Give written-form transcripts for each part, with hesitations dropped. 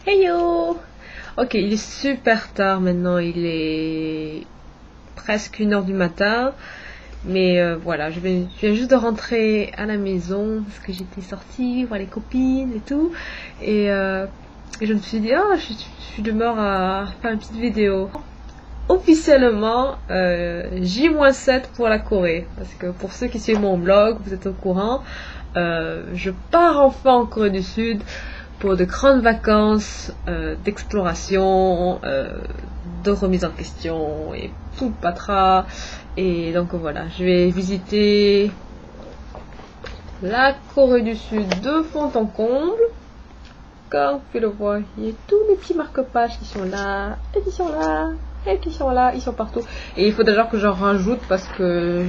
Hey yo! Ok, il est super tard maintenant, il est presque 1 h du matin. Mais voilà, je viens juste de rentrer à la maison parce que j'étais sortie voir les copines et tout. Et je me suis dit, oh, je suis d'humeur à faire une petite vidéo. Officiellement, J-7 pour la Corée. Parce que pour ceux qui suivent mon blog, vous êtes au courant. Je pars enfin en Corée du Sud pour de grandes vacances d'exploration, de remise en question et tout le patras. Et donc voilà, je vais visiter la Corée du Sud de fond en comble. Comme vous pouvez le voir, il y a tous les petits marque-pages qui sont là, et qui sont là, et qui sont là, ils sont partout. Et il faut d'ailleurs que j'en rajoute parce que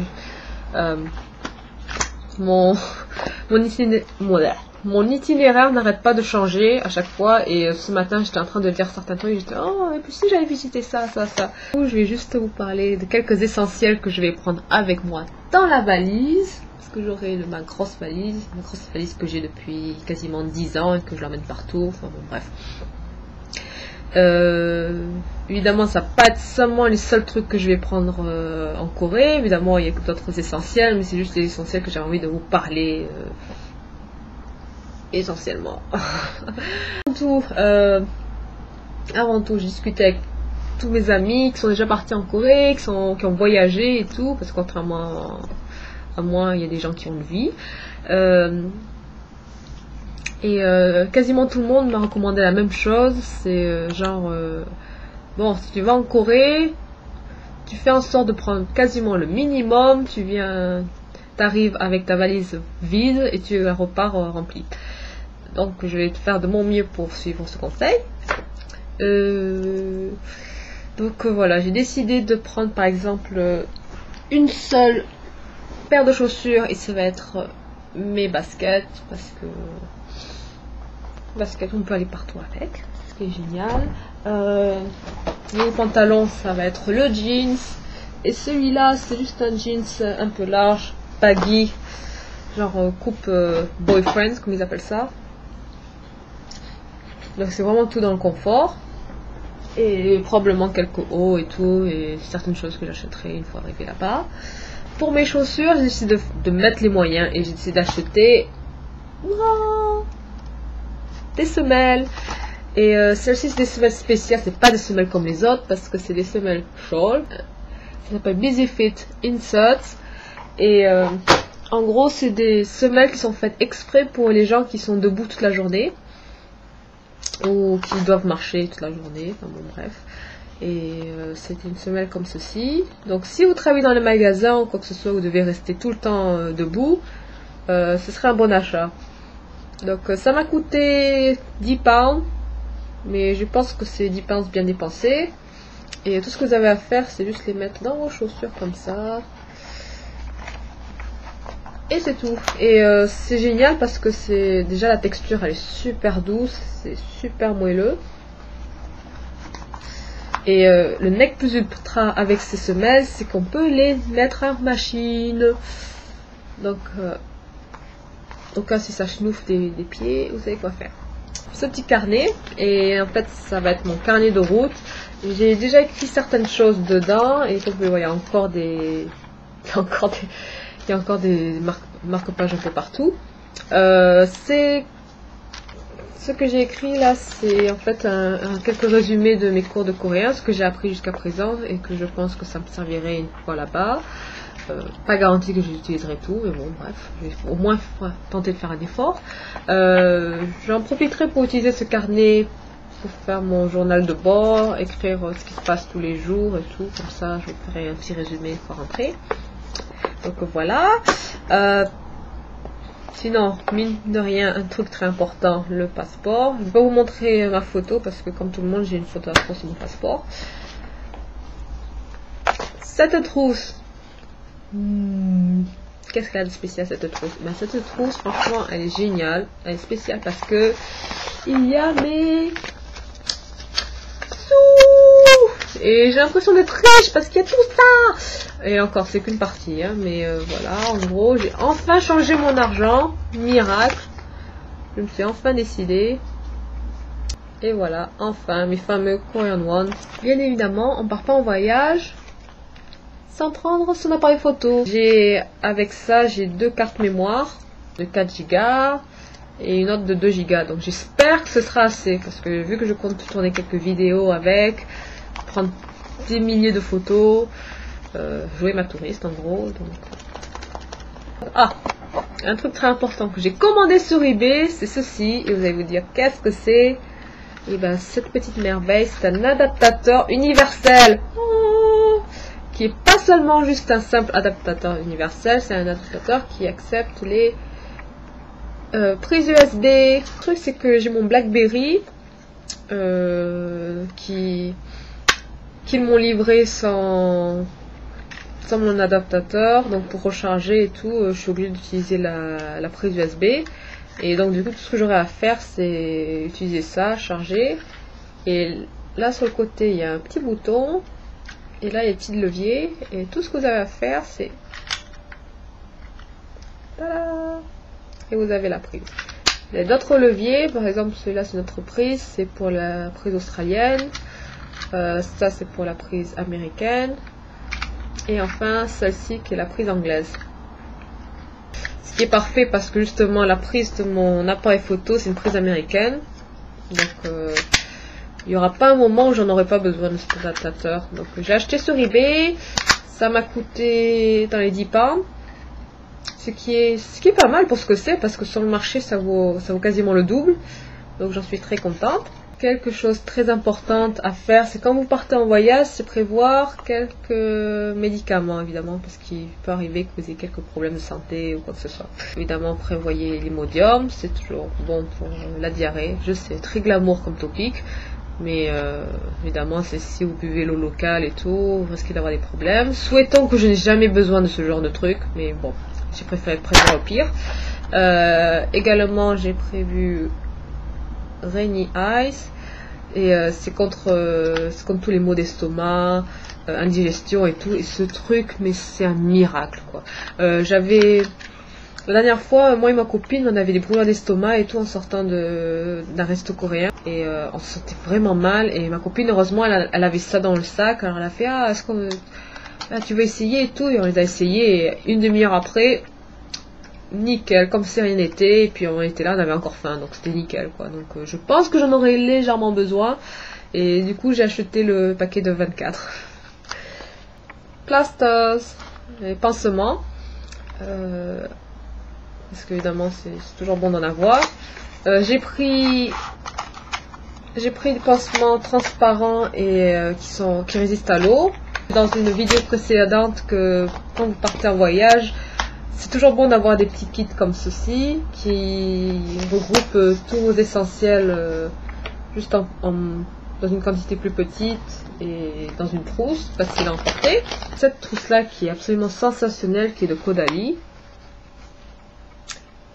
mon itinéraire n'arrête pas de changer à chaque fois. Et ce matin, j'étais en train de lire certains trucs et j'étais, oh, et puis si j'avais visité ça. Je vais juste vous parler de quelques essentiels que je vais prendre avec moi dans la valise. Parce que j'aurai ma grosse valise que j'ai depuis quasiment 10 ans et que je l'emmène partout. Enfin bon, bref. Évidemment, ça va pas être seulement les seuls trucs que je vais prendre en Corée. Évidemment, il y a d'autres essentiels, mais c'est juste les essentiels que j'ai envie de vous parler essentiellement. Avant tout, j'ai discuté avec tous mes amis qui sont déjà partis en Corée, qui ont voyagé et tout, parce que contrairement à moi, il y a des gens qui ont une vie. Quasiment tout le monde m'a recommandé la même chose. C'est bon, si tu vas en Corée, tu fais en sorte de prendre quasiment le minimum. T'arrives avec ta valise vide et tu repars remplie. Donc je vais faire de mon mieux pour suivre ce conseil. Donc voilà, j'ai décidé de prendre par exemple une seule paire de chaussures et ça va être mes baskets, parce que on peut aller partout avec, ce qui est génial. Les pantalons, ça va être le jeans, et celui-là c'est juste un jeans un peu large, baggy, genre coupe boyfriend comme ils appellent ça. Donc c'est vraiment tout dans le confort, et probablement quelques hauts et tout, et certaines choses que j'achèterai une fois arrivé là-bas. Pour mes chaussures, j'ai décidé de mettre les moyens et j'ai décidé d'acheter des semelles. Et celles-ci, c'est des semelles spéciales, c'est pas des semelles comme les autres parce que c'est des semelles shawl. Ça s'appelle Busy Fit Inserts. Et en gros, c'est des semelles qui sont faites exprès pour les gens qui sont debout toute la journée ou qui doivent marcher toute la journée. Enfin bon, bref. Et c'est une semelle comme ceci. Donc si vous travaillez dans les magasins ou quoi que ce soit, vous devez rester tout le temps debout, ce serait un bon achat. Donc ça m'a coûté 10 pounds, mais je pense que c'est 10 pounds bien dépensés. Et tout ce que vous avez à faire, c'est juste les mettre dans vos chaussures comme ça. Et c'est tout. Et c'est génial parce que c'est déjà la texture, elle est super douce, c'est super moelleux. Et le nec plus ultra avec ces semelles, c'est qu'on peut les mettre en machine. Donc au cas si ça chenoufle des pieds, vous savez quoi faire. Ce petit carnet, et en fait ça va être mon carnet de route. J'ai déjà écrit certaines choses dedans, et comme vous le voyez, il y a encore des marque-pages un peu partout. Ce que j'ai écrit là, c'est en fait quelques résumés de mes cours de coréen, ce que j'ai appris jusqu'à présent et que je pense que ça me servirait une fois là-bas. Pas garanti que j'utiliserai tout, mais bon, bref, je vais au moins tenter de faire un effort. J'en profiterai pour utiliser ce carnet pour faire mon journal de bord, écrire ce qui se passe tous les jours et tout, comme ça je ferai un petit résumé une fois rentré. Donc voilà. Sinon, mine de rien, un truc très important, le passeport. Je vais pas vous montrer ma photo parce que comme tout le monde, j'ai une photo à prendre sur mon passeport. Cette trousse. Qu'est-ce qu'elle a de spécial cette trousse? Cette trousse, franchement, elle est géniale. Elle est spéciale parce que il y a mes sous. Et j'ai l'impression d'être riche parce qu'il y a tout ça. Et encore, c'est qu'une partie, hein, mais voilà, en gros, j'ai enfin changé mon argent. Miracle. Je me suis enfin décidée. Et voilà, enfin mes fameux Korean One. Bien évidemment, on part pas en voyage sans prendre son appareil photo. Avec ça, j'ai 2 cartes mémoire de 4 Go et une autre de 2 Go. Donc j'espère que ce sera assez, parce que vu que je compte tourner quelques vidéos avec, prendre des milliers de photos, jouer ma touriste en gros. Donc... Ah, un truc très important que j'ai commandé sur eBay, c'est ceci, et vous allez vous dire qu'est-ce que c'est. Et ben cette petite merveille, c'est un adaptateur universel. Oh, qui est pas seulement juste un simple adaptateur universel, c'est un adaptateur qui accepte les prises USB. Le truc c'est que j'ai mon BlackBerry qu'ils m'ont livré sans mon adaptateur, donc pour recharger et tout, je suis obligée d'utiliser la prise USB. Et donc du coup tout ce que j'aurai à faire c'est utiliser ça, charger. Et là sur le côté il y a un petit bouton. Et là il y a un petit levier. Et tout ce que vous avez à faire c'est... Tada! Et vous avez la prise. Il y a d'autres leviers. Par exemple celui-là c'est notre prise. C'est pour la prise australienne. Ça c'est pour la prise américaine. Et enfin celle-ci qui est la prise anglaise. Ce qui est parfait parce que justement la prise de mon appareil photo c'est une prise américaine. Donc il n'y aura pas un moment où j'en aurai pas besoin de cet adaptateur. Donc j'ai acheté sur eBay. Ça m'a coûté dans les 10 pounds. Ce qui est pas mal pour ce que c'est, parce que sur le marché ça vaut quasiment le double. Donc j'en suis très contente. Quelque chose de très important à faire, c'est quand vous partez en voyage, c'est prévoir quelques médicaments évidemment, parce qu'il peut arriver que vous ayez quelques problèmes de santé ou quoi que ce soit. Évidemment, prévoyez l'Imodium, c'est toujours bon pour la diarrhée. Je sais, très glamour comme topic, mais évidemment, c'est si vous buvez l'eau locale et tout, vous risquez d'avoir des problèmes. Souhaitons que je n'ai jamais besoin de ce genre de truc, mais bon, j'ai préféré prévoir au pire. Également, j'ai prévu Rainy Eyes. Et c'est contre tous les maux d'estomac, indigestion et tout. Et ce truc, mais c'est un miracle quoi. La dernière fois, moi et ma copine, on avait des brûlures d'estomac et tout en sortant d'un resto coréen. Et on se sentait vraiment mal. Et ma copine, heureusement, elle avait ça dans le sac. Alors elle a fait, est-ce qu'on... tu veux essayer et tout. Et on les a essayés. Et une demi-heure après... nickel, comme si rien n'était, et puis on était là, on avait encore faim, donc c'était nickel quoi. Donc je pense que j'en aurais légèrement besoin, et du coup j'ai acheté le paquet de 24. Plasters, les pansements, parce qu'évidemment c'est toujours bon d'en avoir. J'ai pris des pansements transparents et qui résistent à l'eau. Dans une vidéo précédente, que quand vous partez en voyage, c'est toujours bon d'avoir des petits kits comme ceci qui regroupent tous vos essentiels juste dans une quantité plus petite et dans une trousse facile à emporter. Cette trousse là qui est absolument sensationnelle, qui est de Caudalie.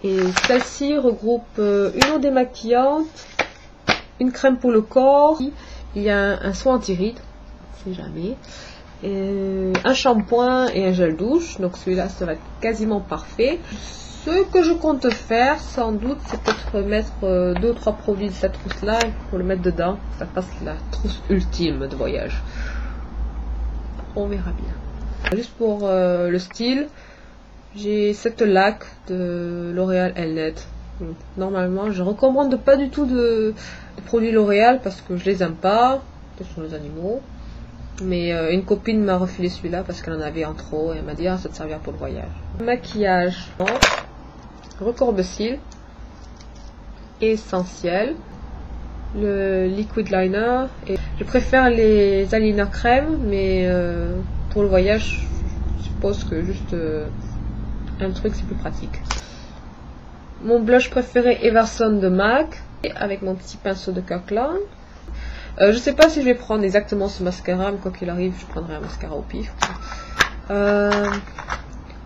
Et celle-ci regroupe une eau démaquillante, une crème pour le corps, il y a un soin anti-rides, si jamais. Un shampoing et un gel douche, donc celui-là ça va être quasiment parfait. Ce que je compte faire sans doute, c'est peut-être mettre 2 ou 3 produits de cette trousse là pour le mettre dedans, que ça fasse la trousse ultime de voyage. On verra bien. Juste pour le style, j'ai cette laque de L'Oréal Elnet. Normalement je recommande pas du tout de produits L'Oréal parce que je les aime pas, ce sont les animaux. Mais une copine m'a refilé celui-là parce qu'elle en avait en trop et elle m'a dit ça te servira pour le voyage. Maquillage, recourbecile, essentiel, le liquid liner. Et je préfère les eyeliner crème, mais pour le voyage, je suppose que juste un truc c'est plus pratique. Mon blush préféré Everson de MAC, avec mon petit pinceau de Kirkland. Je sais pas si je vais prendre exactement ce mascara, mais quoi qu'il arrive, je prendrai un mascara au pif.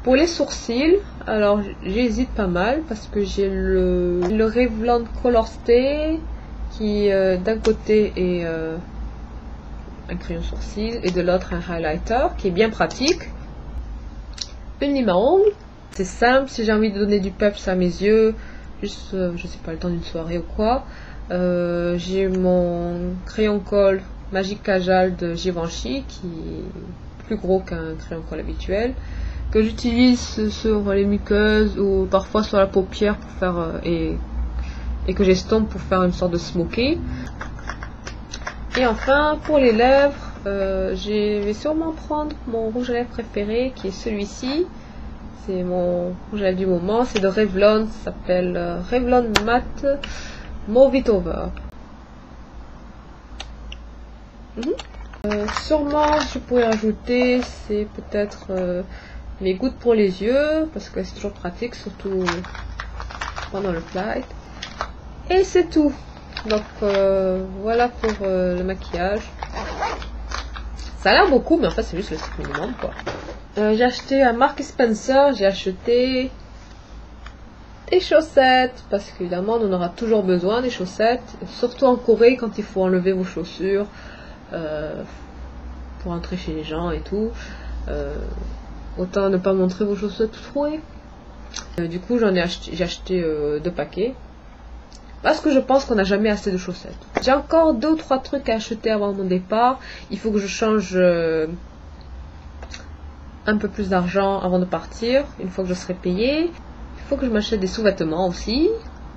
Pour les sourcils, alors j'hésite pas mal parce que j'ai le Revlon Color Stay qui d'un côté est un crayon sourcil et de l'autre un highlighter qui est bien pratique. Une lime à ongles, c'est simple si j'ai envie de donner du peps à mes yeux, juste je sais pas, le temps d'une soirée ou quoi. J'ai mon crayon colle Magic Kajal de Givenchy qui est plus gros qu'un crayon colle habituel, que j'utilise sur les muqueuses ou parfois sur la paupière pour faire et que j'estompe pour faire une sorte de smoky. Et enfin pour les lèvres, je vais sûrement prendre mon rouge à lèvres préféré qui est celui-ci. C'est mon rouge à lèvres du moment, c'est de Revlon, ça s'appelle Revlon Matte Mauve It Over. Sûrement je pourrais rajouter, c'est peut-être mes gouttes pour les yeux, parce que c'est toujours pratique, surtout pendant le flight. Et c'est tout. Donc voilà pour le maquillage. Ça a l'air beaucoup, mais en fait c'est juste le strict minimum quoi. J'ai acheté à Marks & Spencer, j'ai acheté des chaussettes, parce qu'évidemment on en aura toujours besoin des chaussettes, surtout en Corée quand il faut enlever vos chaussures pour entrer chez les gens et tout. Autant ne pas montrer vos chaussettes trouées. Du coup j'ai acheté 2 paquets. Parce que je pense qu'on n'a jamais assez de chaussettes. J'ai encore 2 ou 3 trucs à acheter avant mon départ. Il faut que je change un peu plus d'argent avant de partir, une fois que je serai payée. Il faut que je m'achète des sous-vêtements aussi.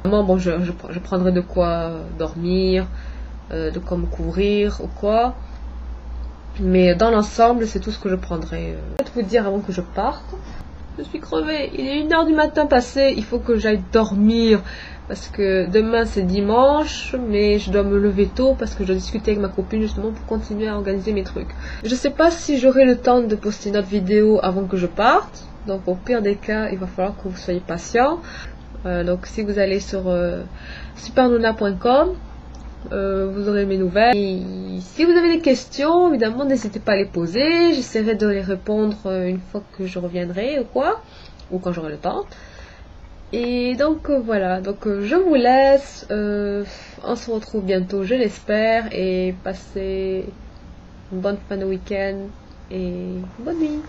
Bon, je prendrai de quoi dormir, de quoi me couvrir ou quoi. Mais dans l'ensemble, c'est tout ce que je prendrai. Je vais vous dire avant que je parte. Je suis crevée. Il est 1h du matin passé. Il faut que j'aille dormir. Parce que demain c'est dimanche, mais je dois me lever tôt parce que je dois discuter avec ma copine justement pour continuer à organiser mes trucs. Je sais pas si j'aurai le temps de poster une autre vidéo avant que je parte. Donc au pire des cas, il va falloir que vous soyez patient. Donc si vous allez sur supernona.com, vous aurez mes nouvelles. Et si vous avez des questions, évidemment n'hésitez pas à les poser. J'essaierai de les répondre une fois que je reviendrai ou quoi, ou quand j'aurai le temps. Et donc voilà, donc je vous laisse, on se retrouve bientôt je l'espère, et passez une bonne fin de week-end et bonne nuit.